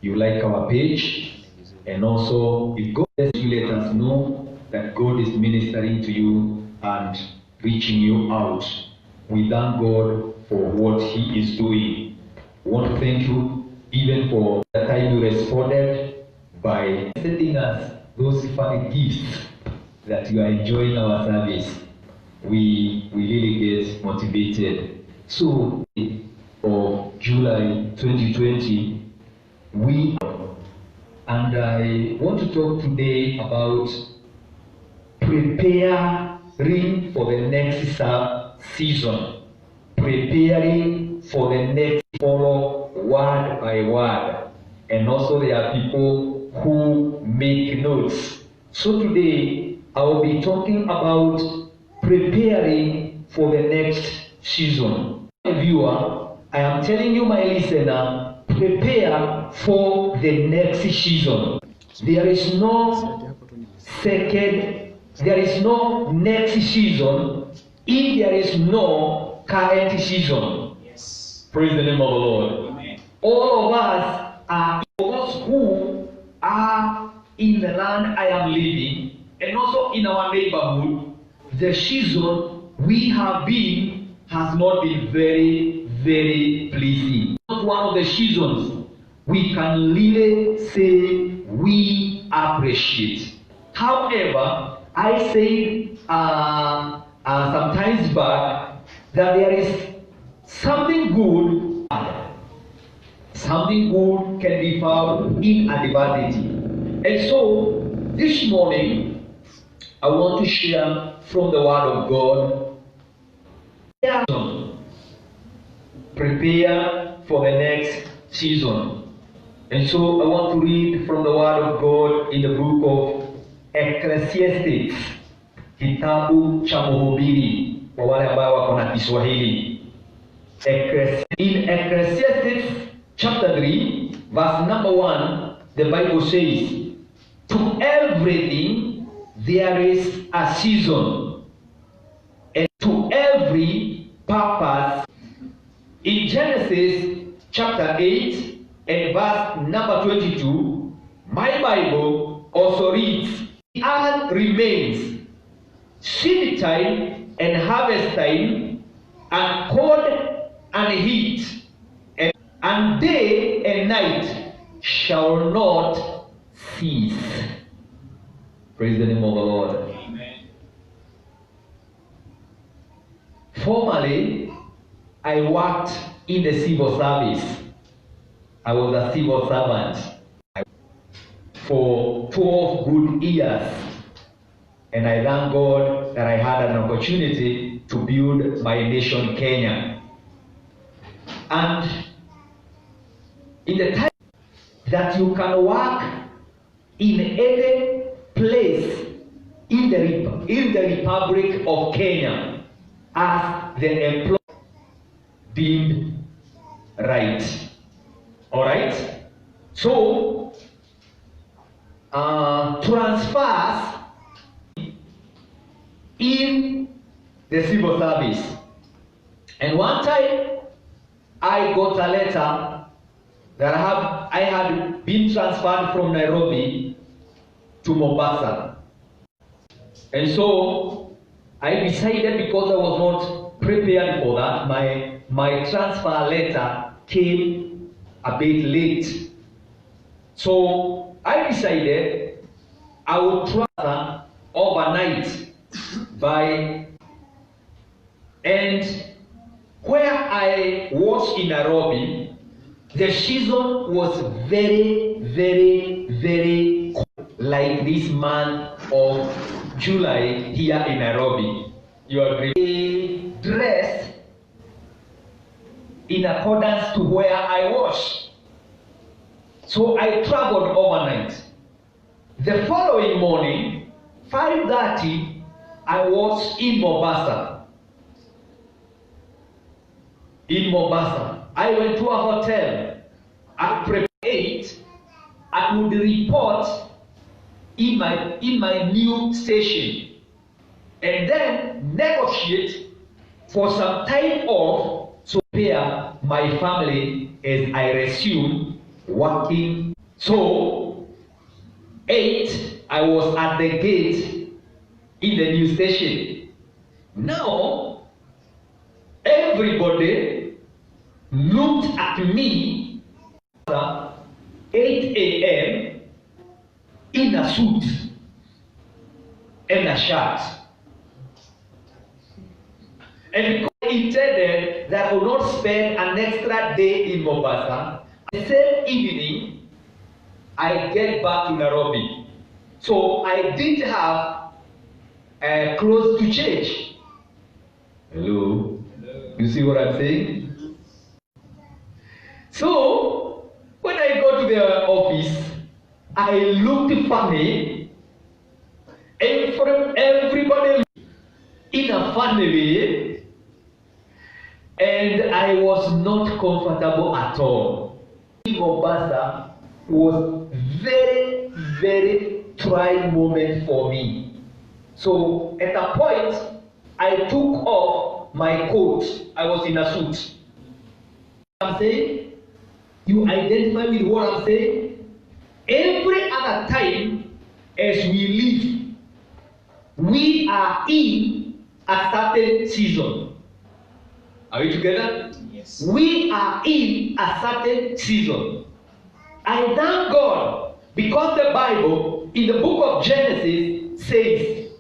you like our page, and also if God bless you, let us know that God is ministering to you and reaching you out. We thank God for what He is doing. We want to thank you even for the time you responded by sending us those funny gifts that you are enjoying our service. We really get motivated. So, of July 2020, and I want to talk today about preparing for the next season. Preparing for the next, follow word by word. And also there are people who make notes. So today I will be talking about preparing for the next season. My viewer, I am telling you, my listener, prepare for the next season. There is no next season if there is no current season. Yes. Praise the name of the Lord. Amen. All of us are those who are in the land I am living, and also in our neighborhood. The season we have been has not been very, very pleasing. Not one of the seasons we can really say we appreciate. However, I said some times back that there is something good. Something good can be found in adversity. And so this morning I want to share from the Word of God. Prepare for the next season. And so I want to read from the Word of God in the book of Ecclesiastes, kitabu cha Mhubiri kwa wale ambao wako na Kiswahili. In Ecclesiastes chapter 3, verse number 1, the Bible says, to everything there is a season, and to every purpose. In Genesis chapter 8 and verse number 22, my Bible also reads, the earth remains, seed time and harvest time, and cold and heat, and day and night shall not cease. Praise the name of the Lord. Amen. Formerly, I worked in the civil service. I was a civil servant for 12 good years. And I thank God that I had an opportunity to build my nation, Kenya. And in the time that you can work in any place in the Republic of Kenya as the employer deemed right. Alright? So, transfers in the civil service. And one time I got a letter that I had been transferred from Nairobi to Mombasa. And so I decided, because I was not prepared for that, my transfer letter came a bit late. So I decided I would transfer overnight and where I was in Nairobi, the season was very, very, very cold, like this month of July here in Nairobi. You agree? Dressed in accordance to where I was. So I traveled overnight. The following morning, 5:30, I was in Mombasa. In Mombasa, I went to a hotel. I prepared and would report in my new station, and then negotiate for some time off to prepare my family as I resume working So, 8, I was at the gate in the new station. Now, everybody looked at me at 8 a.m. in a suit and a shirt. And because I intended that I would not spend an extra day in Mombasa, the same evening, I get back to Nairobi. So I didn't have clothes to change. Hello? You see what I'm saying? So, when I go to the office, I looked funny, and from everybody in a funny way, and I was not comfortable at all. Mombasa was very, very trying moment for me. So at a point, I took off my coat. I was in a suit. I'm saying, you identify with what I'm saying? Every other time as we live, we are in a certain season. Are we together? Yes. We are in a certain season. I thank God because the Bible in the book of Genesis says,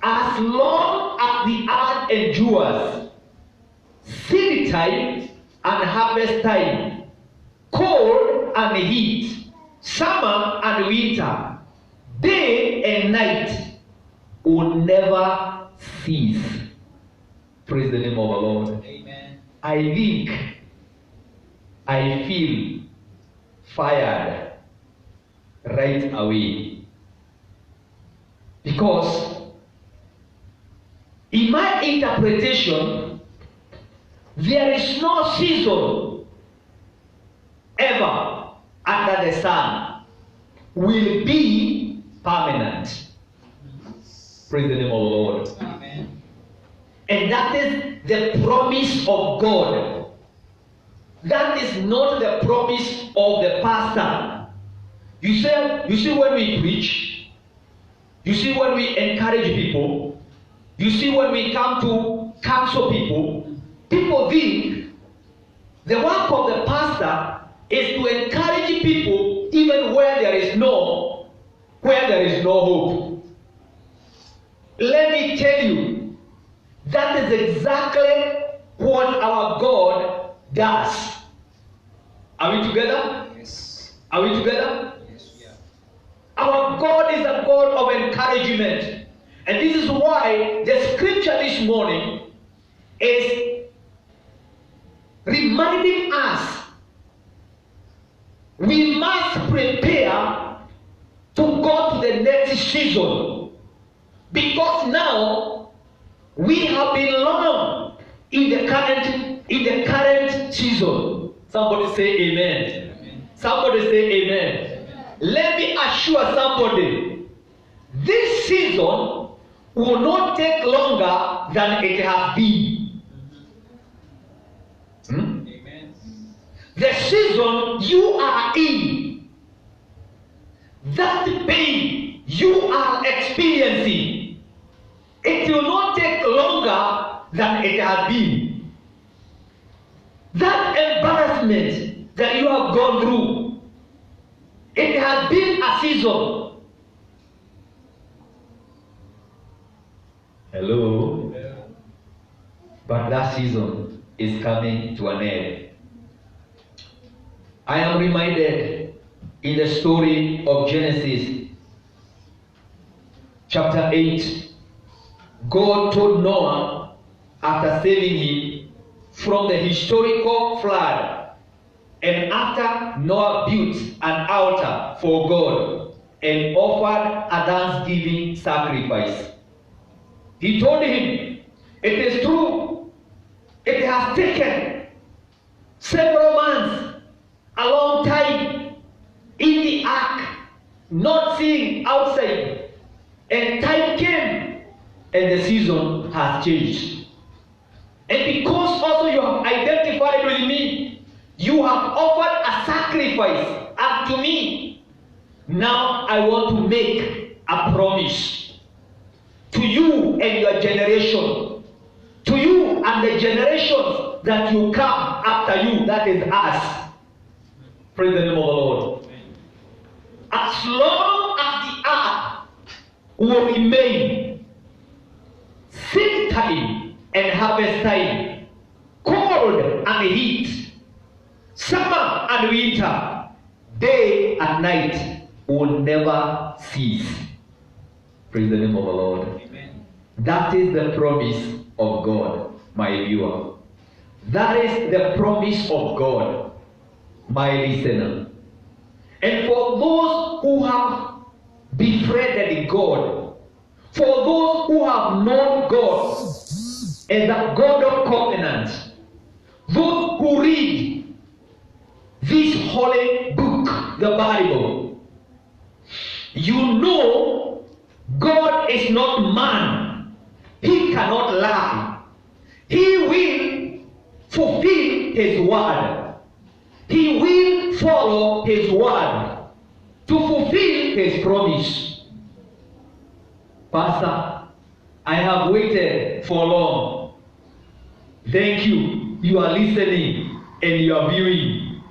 as long as the earth endures, seed time and harvest time, cold and heat, summer and winter, day and night will never cease. Praise the name of the Lord. Amen. I think, I feel fired right away. Because in my interpretation, there is no season ever under the sun will be permanent. Praise the name of the Lord. Amen. And that is the promise of God. That is not the promise of the pastor. You see when we preach, you see when we encourage people, you see when we come to counsel people, people think the work of the pastor is to encourage people even where there is no hope. Let me tell you, that is exactly what our God does. Are we together? Yes. Are we together? Yes, we are. Our God is a God of encouragement. And this is why the scripture this morning is reminding us we must prepare to go to the next season. Because now we have been long in the current season. Somebody say amen. Amen. Somebody say amen. Let me assure somebody, this season will not take longer than it has been. Amen. The season you are in, that pain you are experiencing, it will not take longer than it has been. That embarrassment that you have gone through, it has been a season. Hello? But that season is coming to an end. I am reminded in the story of Genesis chapter 8, God told Noah, after saving him from the historical flood, and after Noah built an altar for God and offered a thanksgiving sacrifice, he told him, it is true, it has taken several months, a long time, in the ark, not seeing outside, and time came, and the season has changed. And because also you have identified with me, you have offered a sacrifice unto me. now I want to make a promise to you and your generation, to you and the generations that you come after you, that is us. Praise the name of the Lord. As long as the earth will remain, seed time and harvest time, cold and heat, summer and winter, day and night will never cease. Praise the name of the Lord. Amen. That is the promise of God, my viewer. That is the promise of God, my listener. And for those who have befriended God, for those who have known God as the God of covenant, those who read this holy book, the Bible, you know God is not man. He cannot lie. He will fulfill his word. He will follow his word to fulfill his promise. Pastor, I have waited for long. Thank you. You are listening and you are viewing.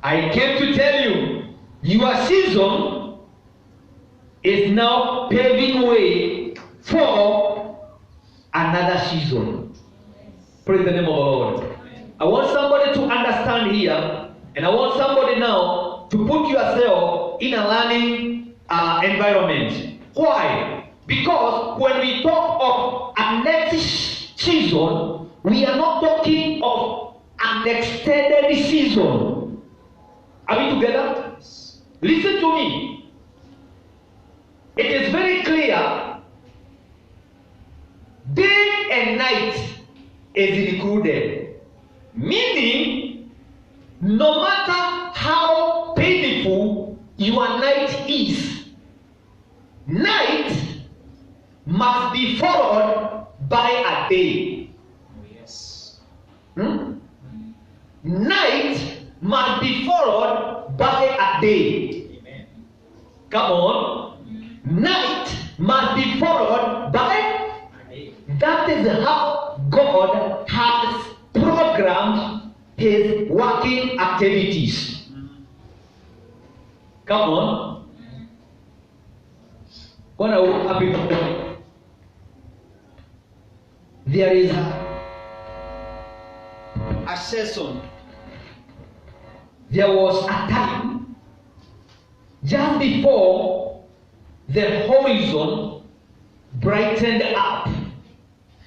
I came to tell you, your season is now paving way for another season. Praise the name of the Lord. I want somebody to understand here, and I want somebody now to put yourself in a learning environment. Why? Because when we talk of a next season, we are not talking of an extended season. Are we together? Listen to me. It is very clear. Day and night is included. Meaning, no matter how painful your night is, night must be followed by a day. Yes. Night must be followed by a day. Amen. Come on. Night must be followed by a day. That is how God has programmed his working activities. Come on. When I woke up in the morning, there is a season. There was a time just before the horizon brightened up.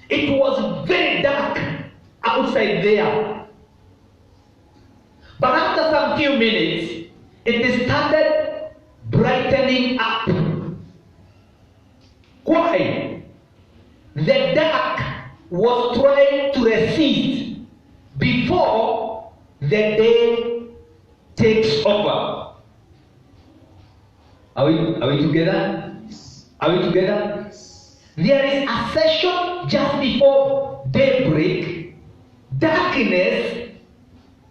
It was very dark outside there. But after some few minutes, it started brightening up. Why? The dark was trying to resist before the day takes over. Are we together? Are we together? There is a session just before daybreak. Darkness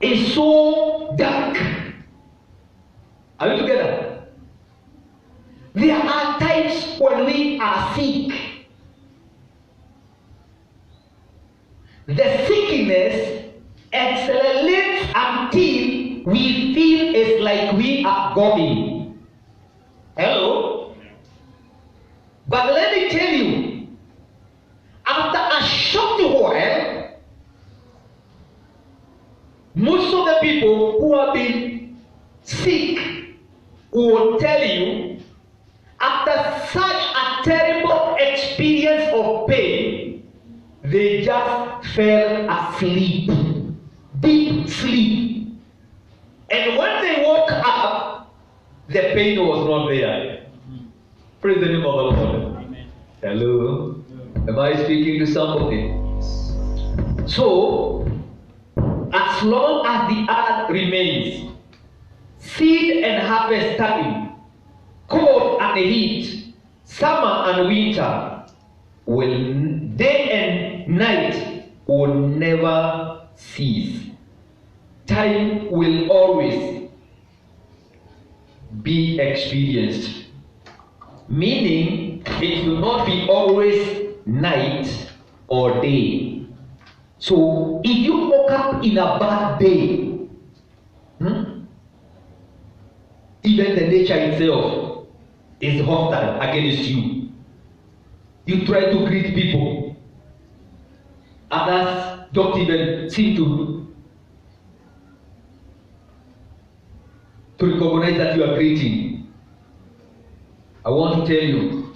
is so dark. Are we together? There are times when we are sick. The sickness accelerates until we feel it's like we are going. Hello? But let me tell you, after a short while, most of the people who have been sick will tell you, after such a terrible experience of pain, they just fell asleep, deep sleep. And when they woke up, the pain was not there. Praise the name of the Lord. Amen. Hello? Am I speaking to somebody? So, as long as the earth remains, seed and harvest time, cold and heat, summer and winter, day and night will never cease. Time will always be experienced. Meaning, it will not be always night or day. So, if you woke up in a bad day, even the nature itself is hostile against you. You try to greet people. Others don't even seem to recognize that you are greeting. I want to tell you,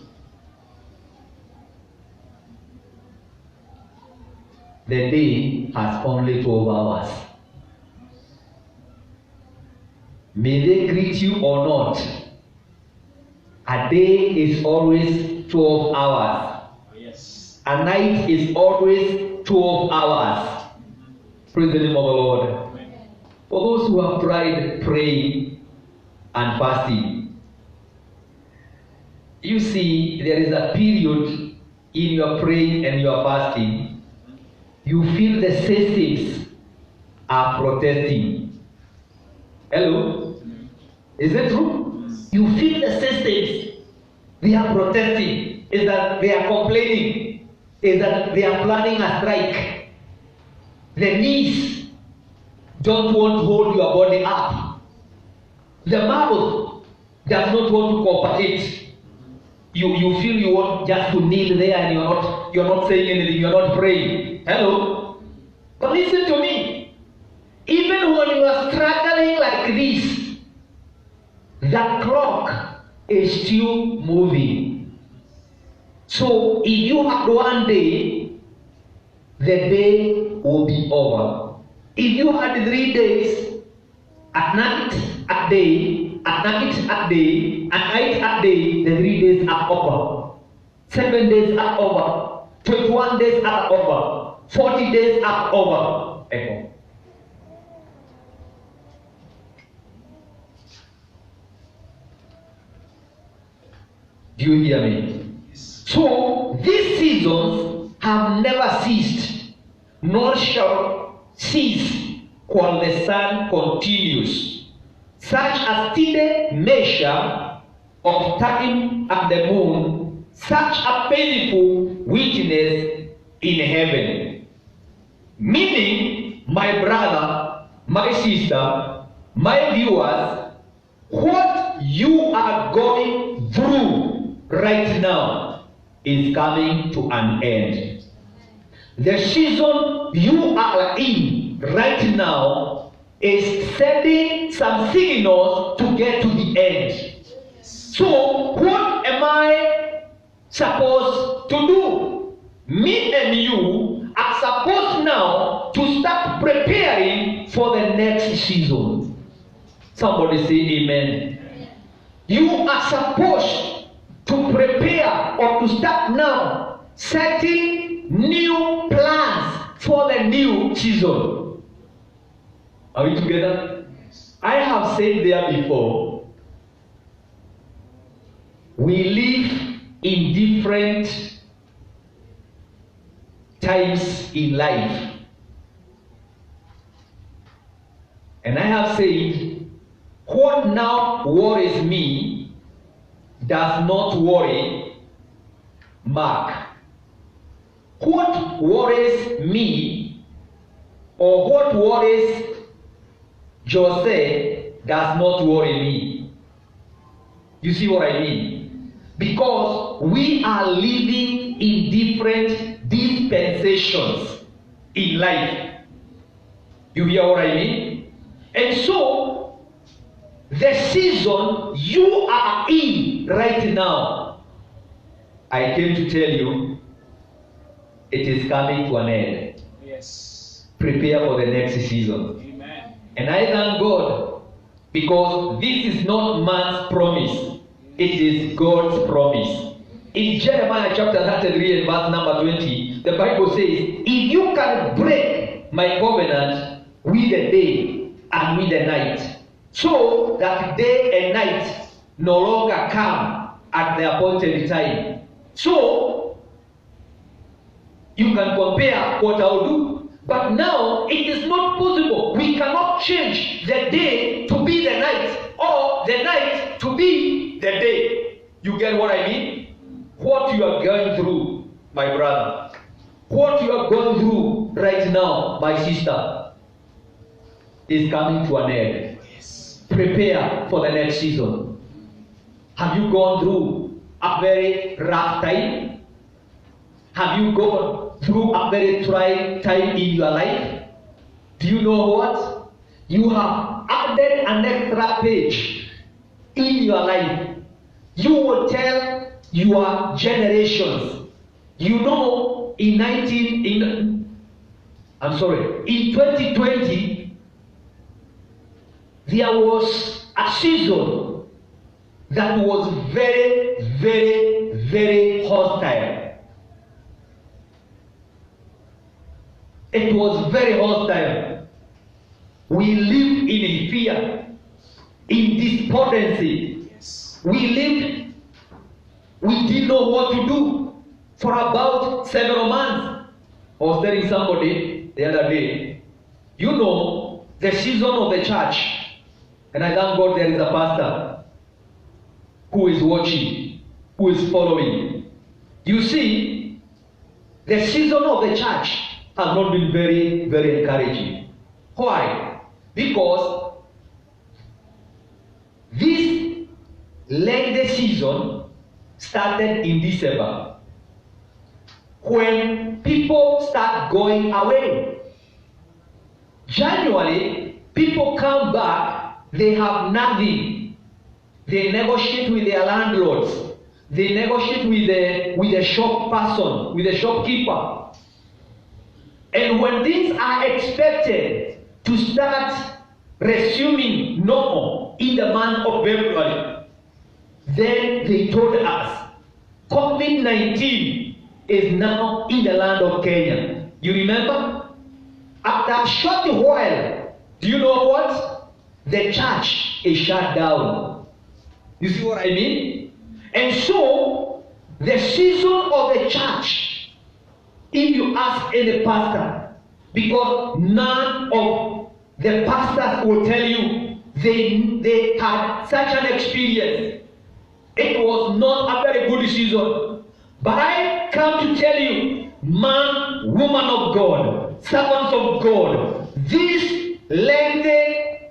the day has only 12 hours. May they greet you or not, a day is always 12 hours. Yes. A night is always 12 hours. Praise the name of the Lord. Amen. For those who have tried praying and fasting, you see there is a period in your praying and your fasting, you feel the systems are protesting. Hello? Is it true? You feel the systems, they are protesting. Is that they are complaining? Is that they are planning a strike? The knees don't want to hold your body up. The marble does not want to cooperate. You feel you want just to kneel there and you're not saying anything, you're not praying. Hello? But listen to me. Even when you are struggling like this, the clock is still moving. So if you have one day, the day will be over. If you had 3 days, at night, at day, at night, at day, at night, at day, the 3 days are over. 7 days are over. 21 days are over. 40 days are over. Echo. Do you hear me? So these seasons have never ceased, nor shall cease while the sun continues. Such a steady measure of time at the moon, such a faithful witness in heaven. Meaning, my brother, my sister, my viewers, what you are going through right now is coming to an end. The season you are in right now is sending some signals to get to the end. So what am I supposed to do? Me and you are supposed now to start preparing for the next season. Somebody say amen. You are supposed to prepare or to start now setting new plans for the new season. Are we together? I have said there before, we live in different times in life. And I have said, what now worries me does not worry Mark. What worries me or what worries Jose does not worry me. You see what I mean? Because we are living in different dispensations in life. You hear what I mean? And so, the season you are in right now, I came to tell you, it is coming to an end. Yes. Prepare for the next season. Amen. And I thank God because this is not man's promise, it is God's promise. In Jeremiah chapter 33 and verse number 20, the Bible says, if you can break my covenant with the day and with the night, so that day and night no longer come at the appointed time. So, you can compare what I'll do. But now, it is not possible. We cannot change the day to be the night. or the night to be the day. You get what I mean? What you are going through, my brother, what you are going through right now, my sister, is coming to an end. Yes. Prepare for the next season. Have you gone through a very rough time? Have you gone through a very trying time in your life? Do you know what? You have added an extra page in your life. You will tell your generations. You know, in 2020, there was a season that was very, very, very hostile. It was very hostile. We lived in fear, in despondency. Yes. We didn't know what to do for about several months. I was telling somebody the other day, you know, the season of the church, and I thank God there is a pastor who is watching, who is following. You see, the season of the church has not been very, very encouraging. Why? Because this lengthy season started in December, when people start going away. January, people come back, they have nothing. They negotiate with their landlords. They negotiate with the shop person, with the shopkeeper. And when things are expected to start resuming normal in the month of February, then they told us COVID-19 is now in the land of Kenya. You remember? After a short while, do you know what? The church is shut down. You see what I mean? And so, the season of the church, if you ask any pastor, because none of the pastors will tell you they had such an experience. It was not a very good season. But I come to tell you, man, woman of God, servants of God, this lengthy,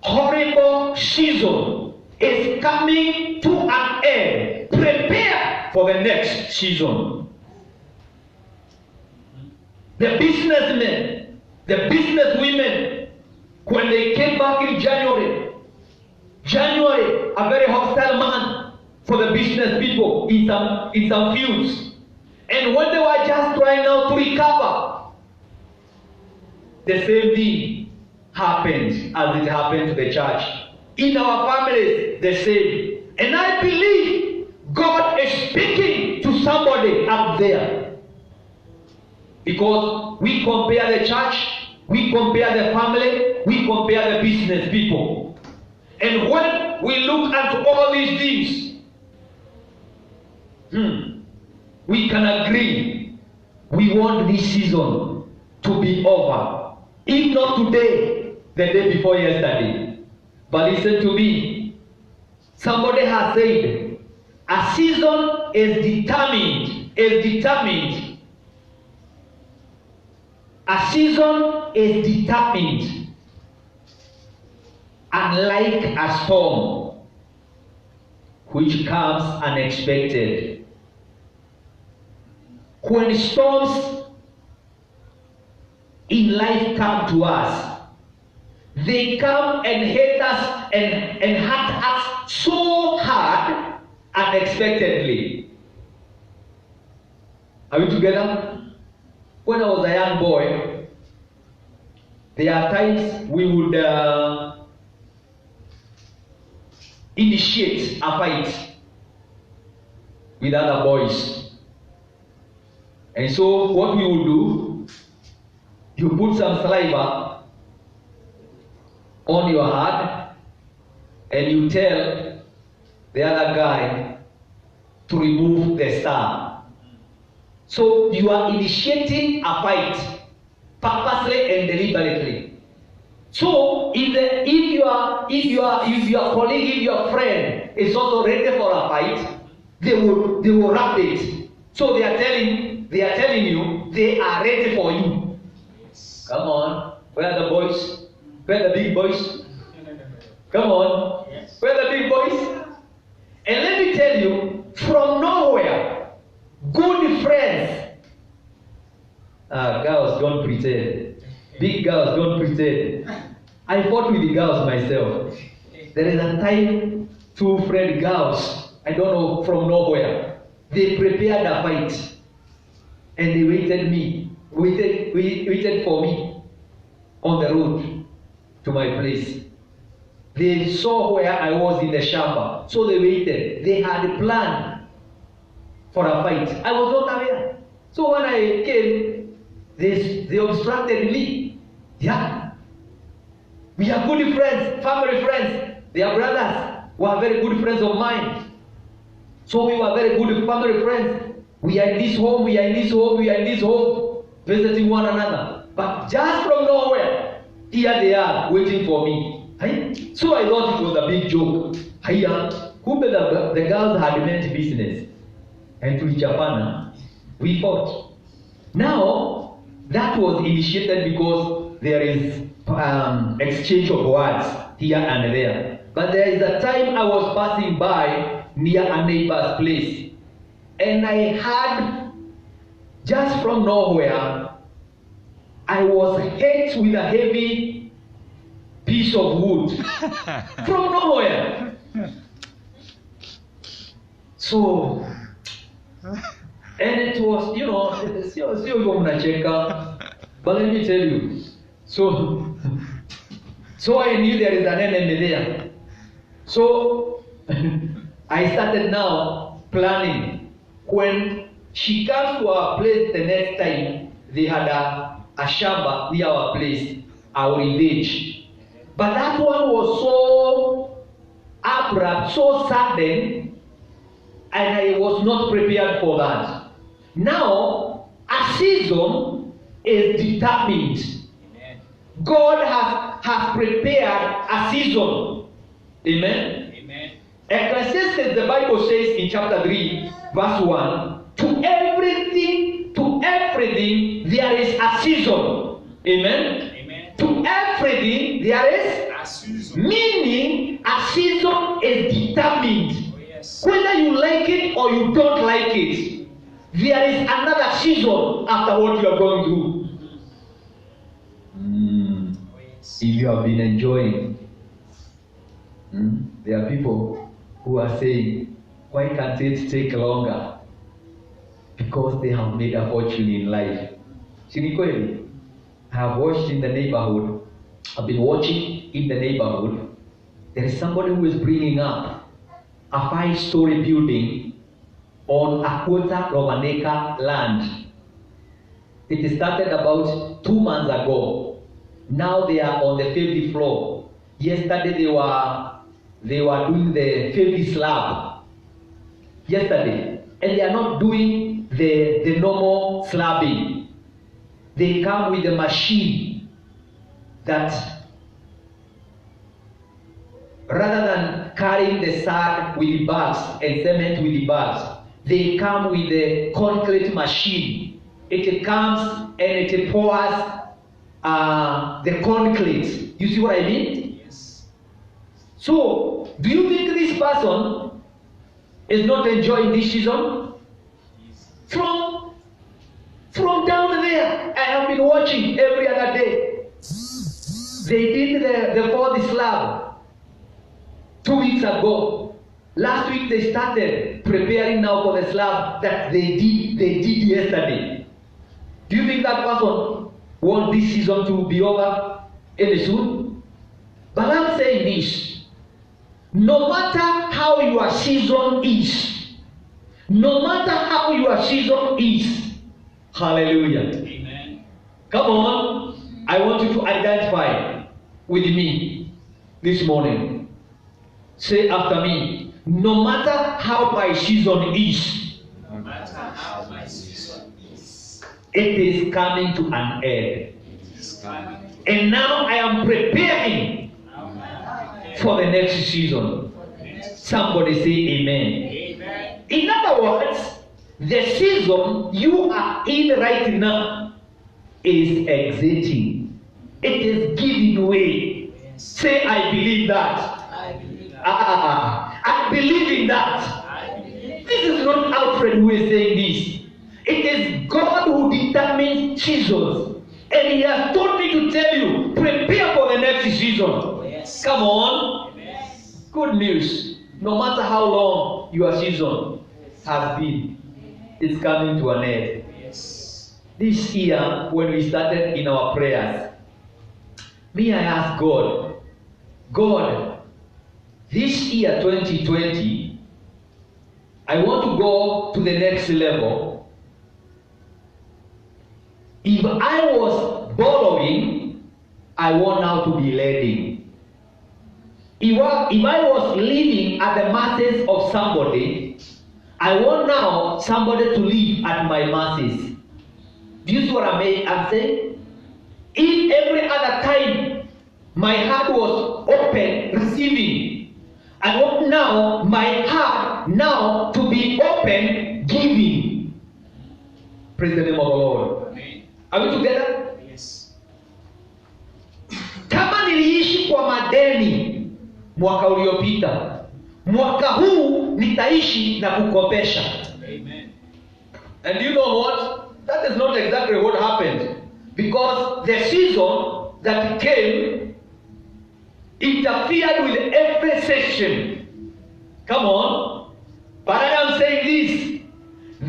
horrible season is coming to an end. Prepare for the next season. The businessmen, the businesswomen, when they came back in January, a very hostile month for the business people in some fields. And when they were just trying now to recover, the same thing happened as it happened to the church. In our families, the same. And I believe God is speaking to somebody up there. Because we compare the church, we compare the family, we compare the business people. And when we look at all these things, we can agree we want this season to be over. If not today, the day before yesterday. But listen to me. Somebody has said, a season is determined. A season is determined, unlike a storm which comes unexpected. When storms in life come to us, they come and hit us and hurt us so hard unexpectedly. Are we together? When I was a young boy, there are times we would initiate a fight with other boys. And so what we would do, you put some saliva on your hand and you tell the other guy to remove the star. So you are initiating a fight purposely and deliberately. So if your colleague, if your friend is also ready for a fight, they will wrap it. So they are telling you they are ready for you. Come on, where are the boys? Where are the big boys? Come on, where are the big boys? And let me tell you, from nowhere, good friends. Girls don't pretend. Big girls don't pretend. I fought with the girls myself. There is a time, two friend girls, I don't know, from nowhere, they prepared a fight, and they waited for me on the road to my place. They saw where I was in the shamba, so they waited. They had a plan for a fight. I was not aware. So when I came, they obstructed me. Yeah. We are good friends, family friends. They are brothers who are very good friends of mine. So we were very good family friends. We are in this home, we are in this home, we are in this home, visiting one another. But just from nowhere, here they are waiting for me. So I thought it was a big joke. The girls had meant business. And to Japana, we fought. Now, that was initiated because there is exchange of words here and there. But there is a time I was passing by near a neighbor's place, and I had, just from nowhere, I was hit with a heavy piece of wood from nowhere. So, and it was, but let me tell you, so I knew there is an enemy there. So I started now planning. When she comes to our place the next time, they had a shamba near our place, I will engage. But that one was so abrupt, so sudden, and I was not prepared for that. Now, a season is determined. Amen. God has prepared a season. Amen. Amen. Ecclesiastes, the Bible says in chapter 3, verse 1, to everything there is a season. Amen. Amen. To everything there is a season. Meaning a season is determined. Oh, yes. Whether you like it or you don't like it, there is another season after what you are going through. Oh, yes. If you have been enjoying, there are people who are saying, why can't it take longer? Because they have made a fortune in life. I have watched in the neighborhood. I've been watching in the neighborhood. There is somebody who is bringing up a 5-story building on a quarter of an acre land. It started about 2 months ago. Now they are on the 50th floor. Yesterday they were doing the 50 slab. Yesterday, and they are not doing the normal slabbing. They come with a machine that, rather than carrying the sand with the bags and cement with the bags, they come with the concrete machine. It comes and it pours the concrete. You see what I mean? Yes. So, do you think this person is not enjoying this season? From down there, I have been watching every other day. They did the 4th slab 2 weeks ago. Last week they started preparing now for the slab that they did yesterday. Do you think that person wants this season to be over any soon? But I'm saying this. No matter how your season is, hallelujah. Amen. Come on, I want you to identify with me this morning. Say after me, no matter how my season is, it is coming to an end. And now I am preparing for the next season. Somebody say amen. In other words, the season you are in right now is exiting. It is giving way. Say, I believe that. I believe in that. This is not Alfred who is saying this. It is God who determines seasons. And he has told me to tell you, prepare for the next season. Yes. Come on. Yes. Good news. No matter how long your season has been, it's coming to an end. Yes. This year, when we started in our prayers, I asked God, this year 2020, I want to go to the next level. If I was borrowing, I want now to be lending. If I was living at the mercies of somebody, I want now somebody to live at my mercies. Do you see what I'm saying? If every other time my heart was open, receiving, I want now my heart now to be open, giving. Praise the name of the Lord. Amen. Are we together? Yes. Kama niliishi kwa madeni mwaka uliopita, mwaka huu nitaishi na kukopesha. Amen. And you know what? That is not exactly what happened. Because the season that came interfered with every session. Come on. But I am saying this.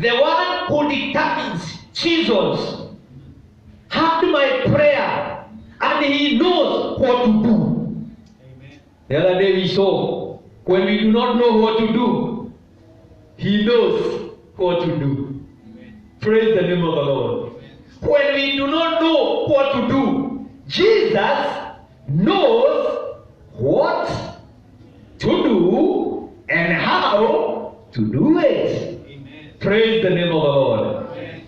The one who determines seasons heard my prayer and he knows what to do. Amen. The other day we saw, when we do not know what to do, he knows what to do. Amen. Praise the name of the Lord. When we do not know what to do, Jesus knows what to do and how to do it. Amen. Praise the name of the Lord. Amen.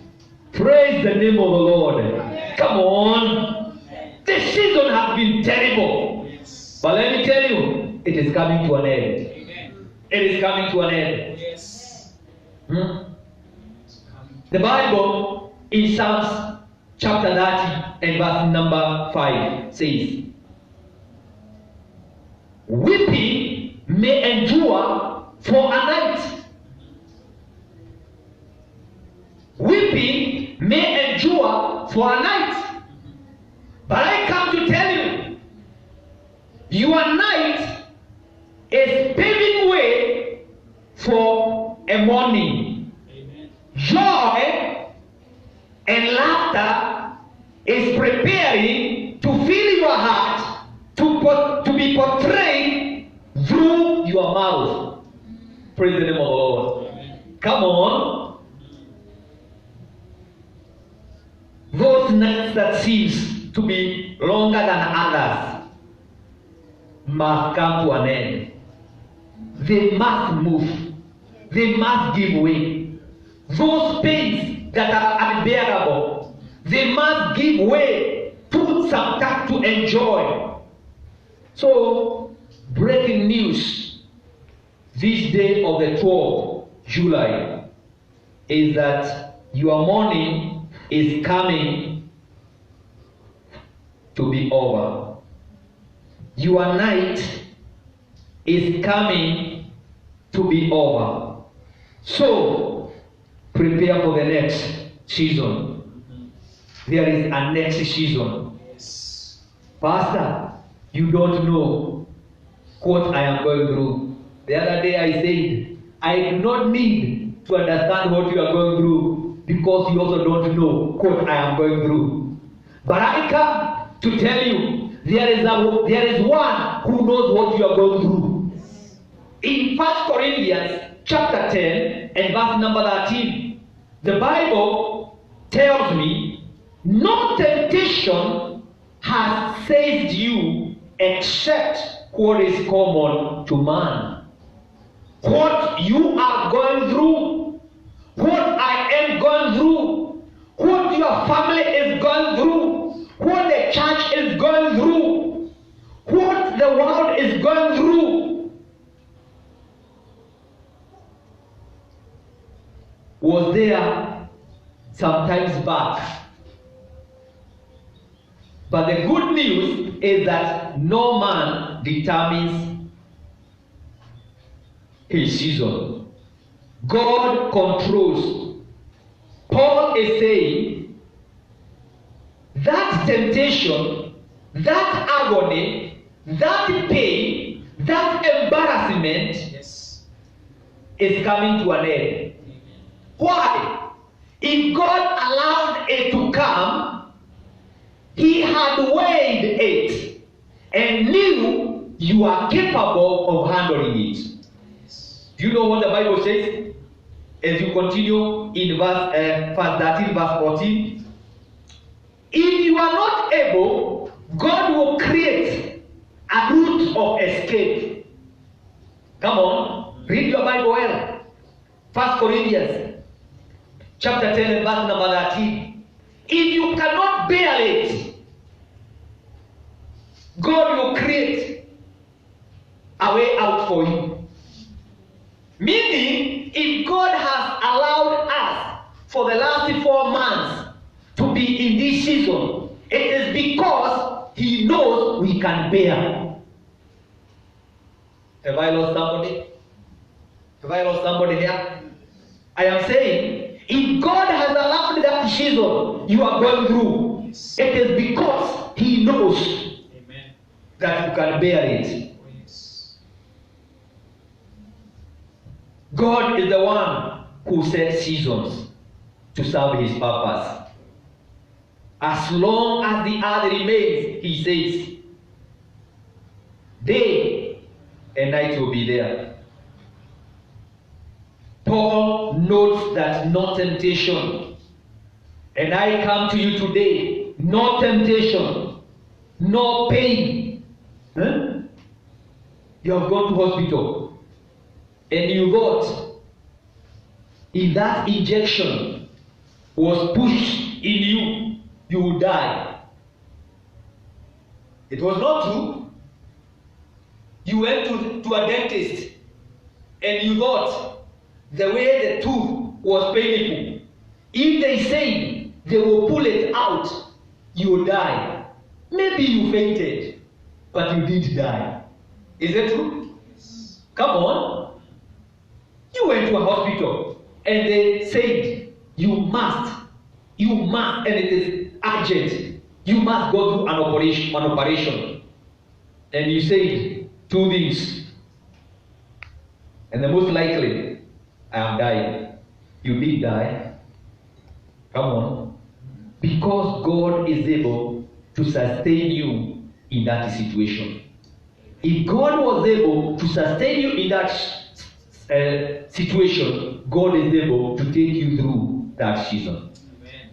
Praise the name of the Lord. Come on. The season has been terrible. Yes. But let me tell you, it is coming to an end. Amen. It is coming to an end. Yes. The Bible in Psalms chapter 30 and verse number 5 says, weeping may endure for a night. Weeping may endure for a night. But I come to tell you, your night is paving way for a morning. Amen. Joy and laughter is preparing to fill your heart to be portrayed through your mouth. Praise the name of the Lord. Amen. Come on. Those nights that seems to be longer than others must come to an end. They must move. They must give way. Those pains that are unbearable, they must give way. Put some time to enjoy. So, breaking news this day of the 12th July is that your morning is coming to be over. Your night is coming to be over. So, prepare for the next season. There is a next season. Yes. Pastor, you don't know what I am going through. The other day I said, I do not need to understand what you are going through because you also don't know what I am going through. But I come to tell you, there is one who knows what you are going through. In 1 Corinthians chapter 10 and verse number 13, the Bible tells me, no temptation has seized you except what is common to man. What you are going through, what I am going through, what your family is going through, what the church is going sometimes back. But the good news is that no man determines his season. God controls. Paul is saying that temptation, that agony, that pain, that embarrassment Yes. is coming to an end. Why? If God allowed it to come, He had weighed it and knew you are capable of handling it. Yes. Do you know what the Bible says? As you continue in verse 13, verse 14. If you are not able, God will create a route of escape. Come on, read your Bible well. 1 Corinthians chapter 10 and verse number 13. If you cannot bear it, God will create a way out for you. Meaning, if God has allowed us for the last 4 months to be in this season, it is because He knows we can bear. Have I lost somebody? Have I lost somebody here? I am saying, if God has allowed that season you are going through, Yes. it is because He knows Amen. that you can bear it. Oh, yes. God is the one who sets seasons to serve His purpose. As long as the earth remains, He says, day and night will be there. Paul notes that no temptation, and I come to you today, no temptation, no pain. Huh? You have gone to hospital and you thought if that injection was pushed in you, you would die. It was not true. You went to a dentist and you thought the way the tooth was painful, if they say they will pull it out, you will die. Maybe you fainted, but you didn't die. Is it true? Yes. Come on. You went to a hospital and they said you must, and it is urgent. You must go through an operation. And you said 2 things. And the most likely, I am dying. You did die. Come on. Because God is able to sustain you in that situation. If God was able to sustain you in that situation, God is able to take you through that season. Amen.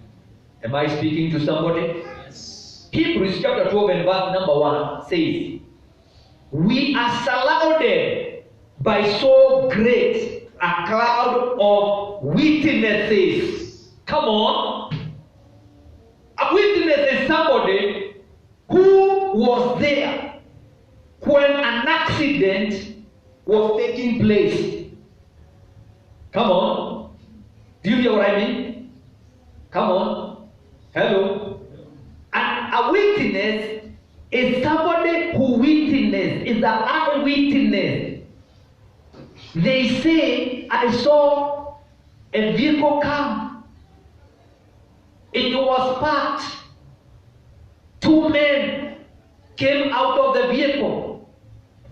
Am I speaking to somebody? Yes. Hebrews chapter 12 and verse number 1 says, we are surrounded by so great a cloud of witnesses. Come on. A witness is somebody who was there when an accident was taking place. Come on. Do you hear what I mean? Come on. Hello. And a witness is somebody who witnessed, is an eyewitness. They say, I saw a vehicle come. It was parked. 2 men came out of the vehicle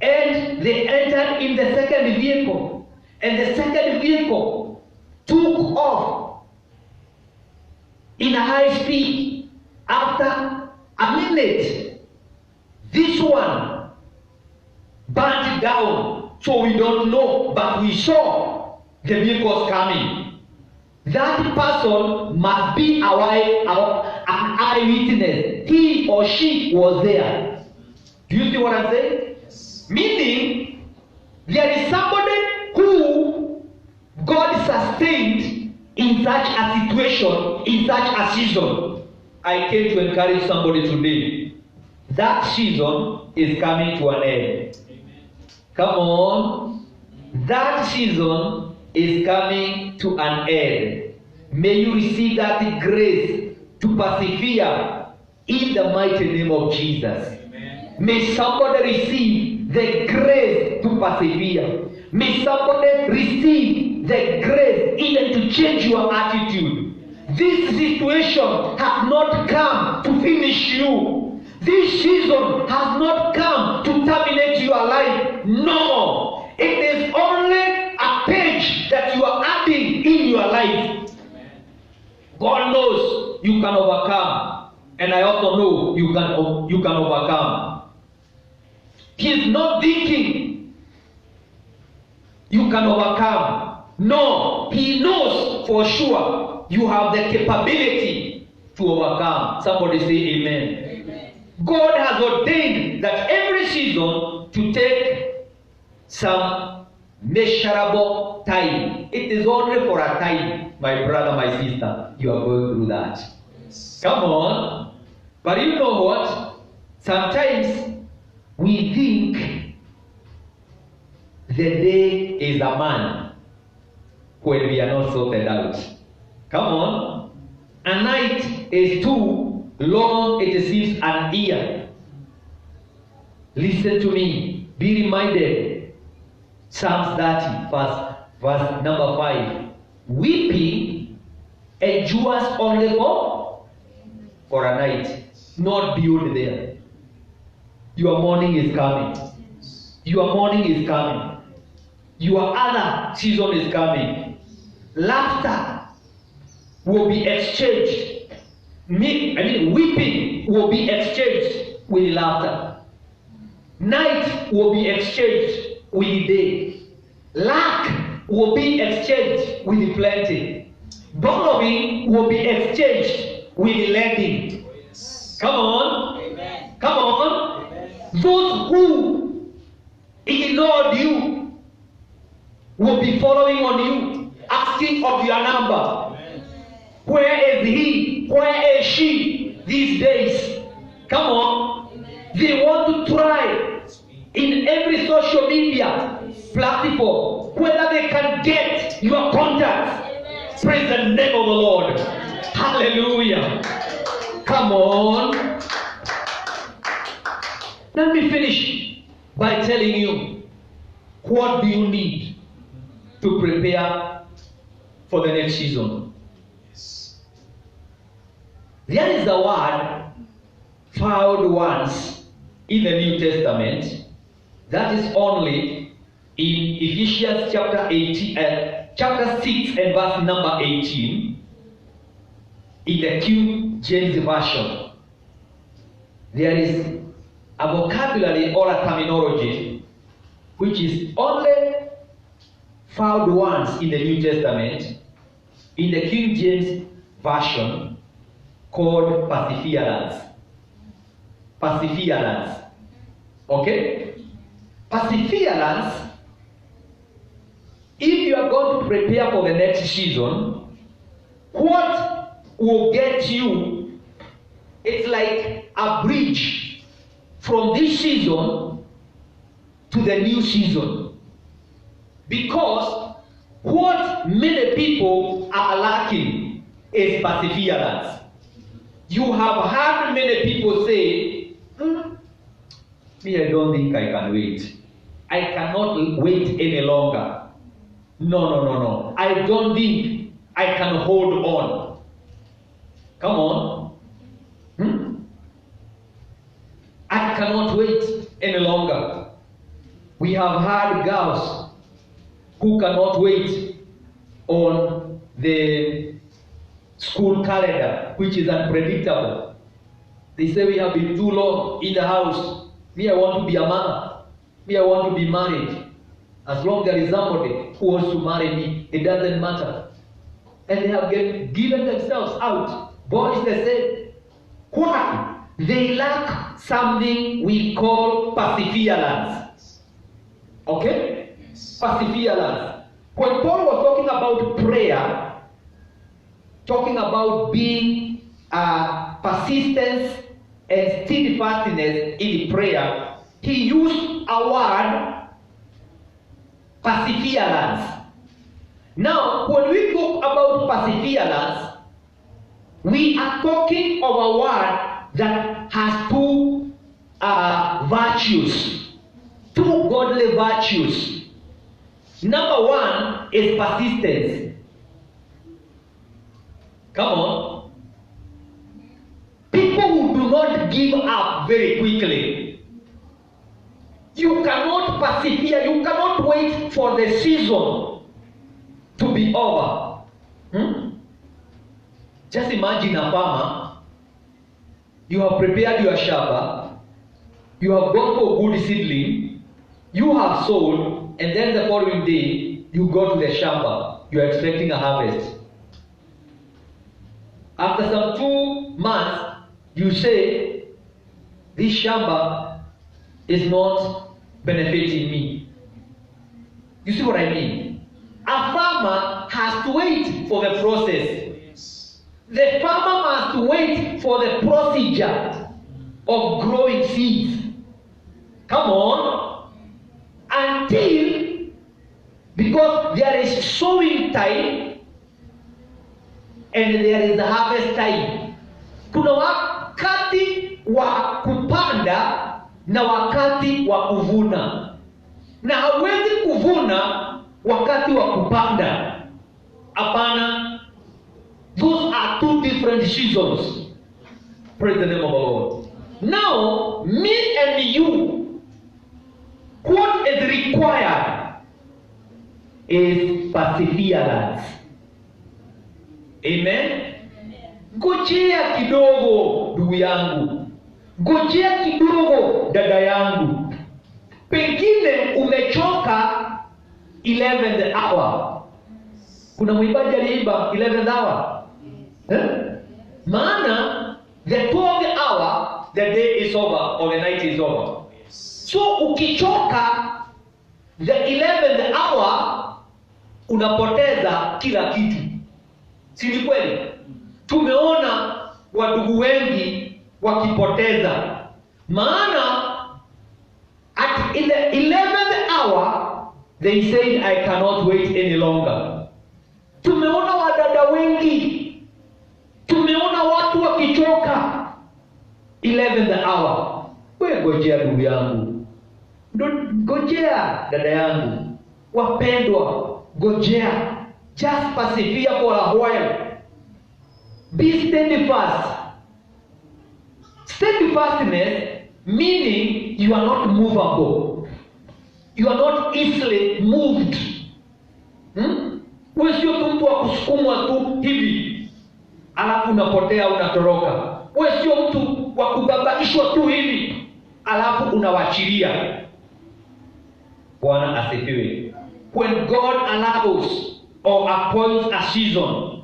and they entered in the second vehicle. And the second vehicle took off in a high speed. After a minute, this one burned down. So we don't know, but we saw the vehicles coming. That person must be an eyewitness. He or she was there. Do you see what I'm saying? Yes. Meaning, there is somebody who God sustained in such a situation, in such a season. I came to encourage somebody today. That season is coming to an end. Amen. Come on. That season is coming to an end. May you receive that grace to persevere in the mighty name of Jesus. Amen. May somebody receive the grace to persevere. May somebody receive the grace even to change your attitude. This situation has not come to finish you. This season has not come to terminate your life. No. It is only a page that you are adding in your life. God knows you can overcome. And I also know you can overcome. He is not thinking you can overcome. No, he knows for sure you have the capability to overcome. Somebody say amen. Amen. God has ordained that every season to take some measurable time. It is only for a time, my brother, my sister. You are going through that. Yes. Come on. But you know what? Sometimes we think the day is a man when we are not sorted out. Come on. A night is too long, it seems an year. Listen to me. Be reminded. Psalms 30, verse number 5. Weeping endures only for a night, not beyond there. Your morning is coming. Your morning is coming. Your other season is coming. Laughter will be exchanged. Weeping will be exchanged with laughter. Night will be exchanged with day. Lack will be exchanged with plenty. Borrowing will be exchanged with lending. Yes. Come on. Amen. Come on. Amen. Those who ignored you will be following on you, asking of your number. Amen. Where is he? Where is she these days? Come on. They want to try in every social media platform whether they can get your contact. Praise the name of the Lord. Hallelujah. Come on. Let me finish by telling you, what do you need to prepare for the next season? Yes. There is a word found once in the New Testament that is only in Ephesians chapter 6 and verse number 18 in the King James Version. There is a vocabulary or a terminology which is only found once in the New Testament in the King James Version called perseverance. Perseverance. Okay? Perseverance, if you are going to prepare for the next season, what will get you, it's like a bridge from this season to the new season. Because what many people are lacking is perseverance. You have heard many people say, me, I don't think I can wait. I cannot wait any longer. No. I don't think I can hold on. Come on. I cannot wait any longer. We have had girls who cannot wait on the school calendar, which is unpredictable. They say we have been too long in the house. Me, I want to be a mother. Me, I want to be married. As long as there is somebody who wants to marry me, it doesn't matter. And they have given themselves out. Boys, the same. Why? They lack something we call perseverance. Okay? Yes. Perseverance. When Paul was talking about prayer, talking about being persistence and steadfastness in prayer, he used a word, perseverance. Now, when we talk about perseverance, we are talking of a word that has two virtues, two godly virtues. Number one is persistence. Come on. People who do not give up very quickly. You cannot persevere, you cannot wait for the season to be over. Just imagine a farmer. You have prepared your shamba, you have gone for good seedling, you have sown, and then the following day you go to the shamba. You are expecting a harvest. After some 2 months, you say, this shamba is not benefiting me. You see what I mean? A farmer has to wait for the process. Yes. The farmer must wait for the procedure of growing seeds. Come on. Until, because there is sowing time and there is the harvest time. Kuna wakati wa kupanda na wakati wa kuvuna. Na hawezi kuvuna wakati wa kupanda. Hapana. Those are two different seasons. Praise the name of the Lord. Now, me and you, what is required is perseverance. Amen. Ngojea kidogo ndugu yangu. Ngojea kidogo dada yangu. Pengine umechoka 11th hour. Kuna mwimbaji aliimba 11th hour. Maana the 12th hour, the day is over or the night is over. So ukichoka the 11th hour, unapoteza kila kitu. Si ni kweli? Tumeona wadugu wengi wakipoteza. Maana in the 11th hour, they said, I cannot wait any longer. Tumeona wadada wengi. Tumeona watu wakichoka 11th hour. Wewe ngojea ndugu yangu. Ngojea dada yangu. Wapendwa, ngojea. Just persevere for a while. Be steadfast. Steadfastness meaning you are not movable. You are not easily moved. Wewe sio tu mtu wa kusukumwa tu hivi alafu unapotea unatoroka. Wewe sio mtu wa kubabaishwa tu hivi alafu unawachilia. Bwana asifiwe. When God allows or appoints a season,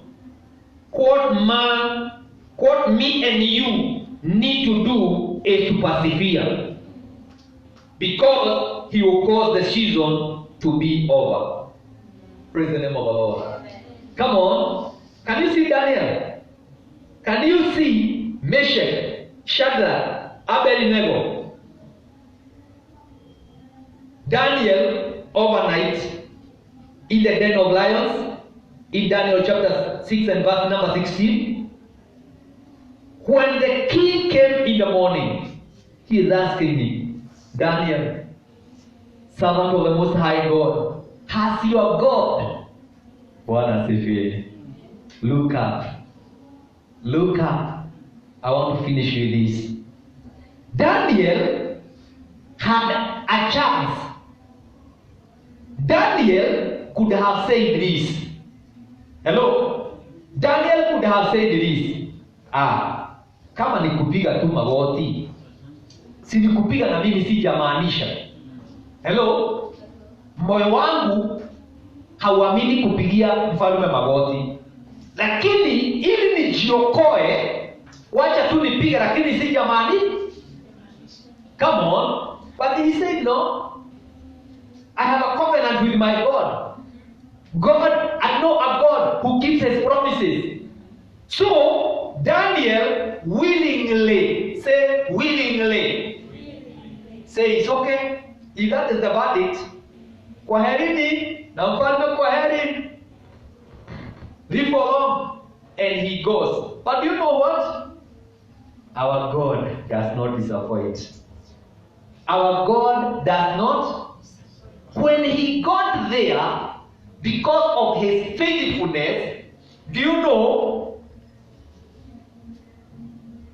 what me and you need to do is to persevere, because He will cause the season to be over. Praise the name of the Lord. Come on. Can you see Daniel? Can you see Meshach, Shadrach, Abednego? Daniel overnight in the den of lions, in Daniel chapter 6 and verse number 16. When the king came in the morning, he is asking me, Daniel, servant of the Most High God, has your God? Bwana asifiwe. Look up. Look up. I want to finish with this. Daniel had a chance. Daniel could have said this. Hello? Daniel could have said this. Kama ni kupiga tu magoti, si ni kupiga na mimi sijamaanisha. Hello? Moyo wangu hauamini kupigia mfalme magoti. Lakini ili nijiokoe, wacha tu nipige lakini sijamaanisha. Come on. But he said no. I have a covenant with my God. I know a God who keeps His promises. So, Daniel willingly, say willingly. Say it's okay. If that is the verdict, kwaherini, na mfalme kwaherini. Live for long. And he goes. But you know what? Our God does not disappoint. Our God does not. When he got there, because of his faithfulness, do you know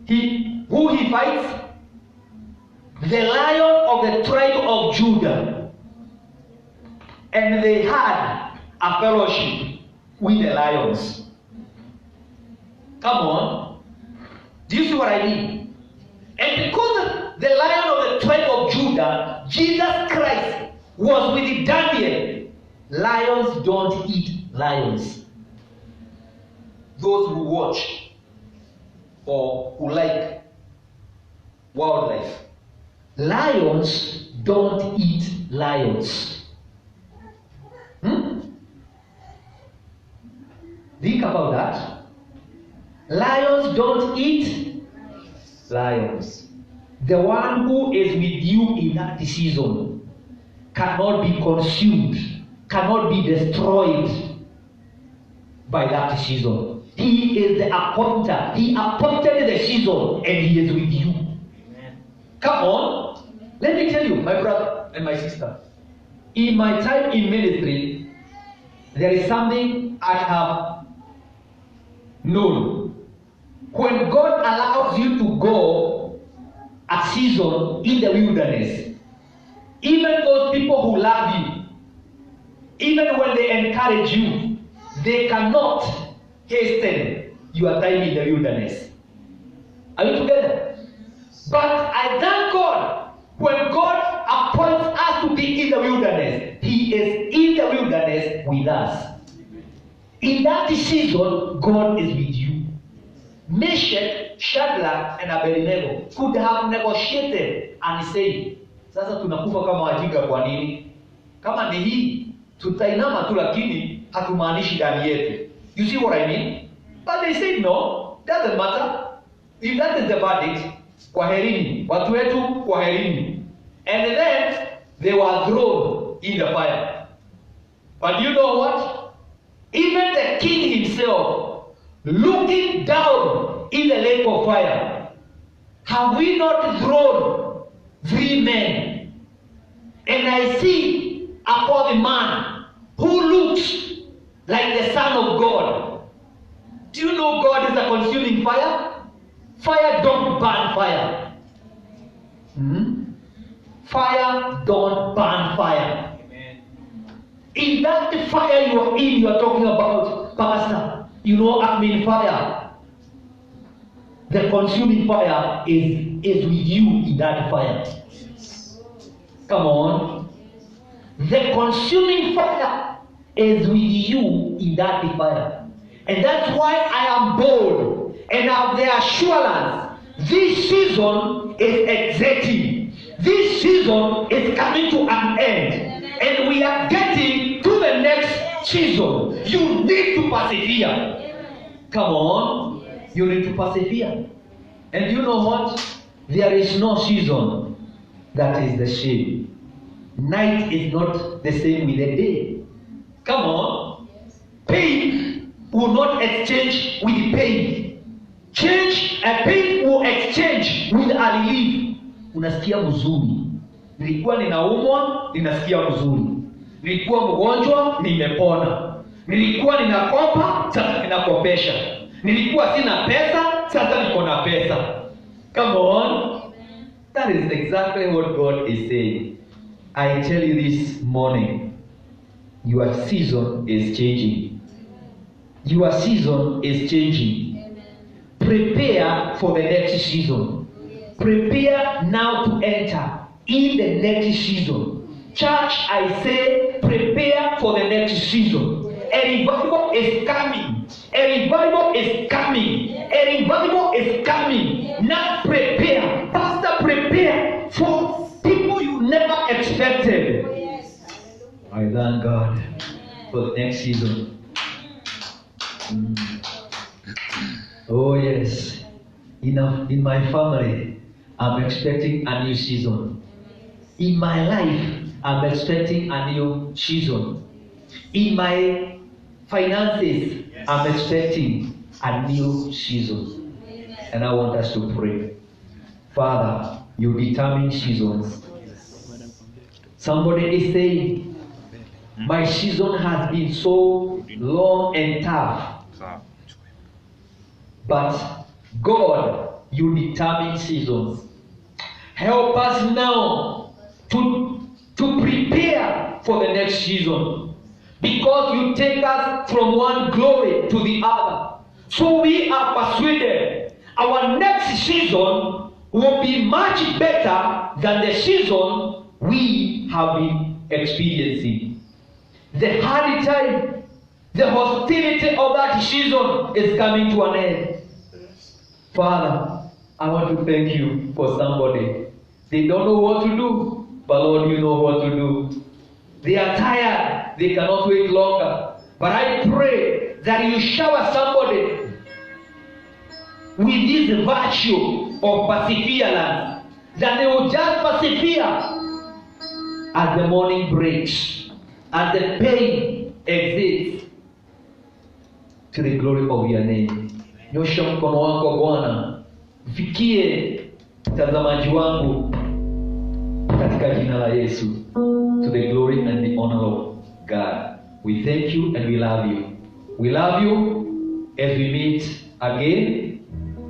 who he fights? The Lion of the tribe of Judah. And they had a fellowship with the lions. Come on. Do you see what I mean? And because the Lion of the tribe of Judah, Jesus Christ, was with Daniel. Lions don't eat lions. Those who watch or who like wildlife. Lions don't eat lions. Think about that. Lions don't eat lions. The one who is with you in that season cannot be consumed, cannot be destroyed by that season. He is the appointer. He appointed the season and he is with you. Amen. Come on. Let me tell you, my brother and my sister. In my time in ministry, there is something I have known. When God allows you to go a season in the wilderness, even those people who love you, even when they encourage you, they cannot hasten your time in the wilderness. Are you together? But I thank God, when God appoints us to be in the wilderness, He is in the wilderness with us. In that season, God is with you. Meshach, Shadrach, and Abednego could have negotiated and said, sasa tunakufa kama wajinga kwa nini? Kama ni hii, tutainama tu lakini hatumaanishi ndani yetu. You see what I mean? But they said no, doesn't matter. If that is the verdict, kwaherini, watu wetu kwaherini. And then they were thrown in the fire. But you know what? Even the king himself, looking down in the lake of fire, have we not thrown 3 men? And I see a fourth man who looks like the Son of God. Do you know God is a consuming fire? Fire don't burn fire. Fire don't burn fire. Amen. In that fire you are in, you are talking about, Pastor, you know, I mean fire. The consuming fire is with you in that fire. Come on. The consuming fire is with you in that fire. And that's why I am bold and have the assurance this season is exiting. This season is coming to an end. And we are getting to the next season. You need to persevere. Come on. You need to persevere. And you know what? There is no season that is the same. Night is not the same with the day. Come on. Pain will not exchange with pain. Change and pain will exchange with a relief. Unasikia mzuri. Nilikuwa ninaumwa, ninasikia mzuri. Nilikuwa mgonjwa, nimepona. Nilikuwa ninakopa, sasa ninakopesha. Nilikuwa sina pesa, sasa niko na pesa. Come on. That is exactly what God is saying. I tell you this morning, your season is changing. Your season is changing. Prepare for the next season. Prepare now to enter in the next season. Church, I say, prepare for the next season. A revival is coming. A revival is coming. A revival is coming. Now prepare. Pastor, prepare for people you never expected. I thank God for the next season. Oh yes. In my family, I'm expecting a new season. In my life, I'm expecting a new season. In my finances, I'm expecting a new season. And I want us to pray. Father, you determine seasons. Somebody is saying, my season has been so long and tough. But God, you determine seasons. Help us now to prepare for the next season. Because you take us from one glory to the other. So we are persuaded our next season will be much better than the season we have been experiencing. The hard time, the hostility of that season is coming to an end. Father, I want to thank you for somebody. They don't know what to do, but Lord, you know what to do. They are tired, they cannot wait longer. But I pray that you shower somebody with this virtue of perseverance, that they will just persevere as the morning breaks, as the pain exists, to the glory of your name. Nyosha mkono wako Bwana, fikie mtazamaji wangu katika jina la Yesu, to the glory and the honor of God. We thank you and we love you. We love you as we meet again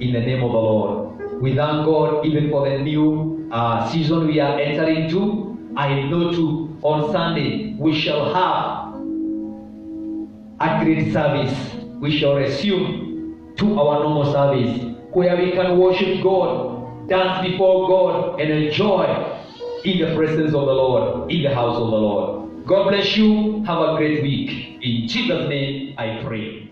in the name of the Lord. We thank God even for the new season we are entering into. I know too, on Sunday we shall have a great service. We shall resume to our normal service where we can worship God, dance before God, and enjoy in the presence of the Lord, in the house of the Lord. God bless you. Have a great week. In Jesus' name I pray.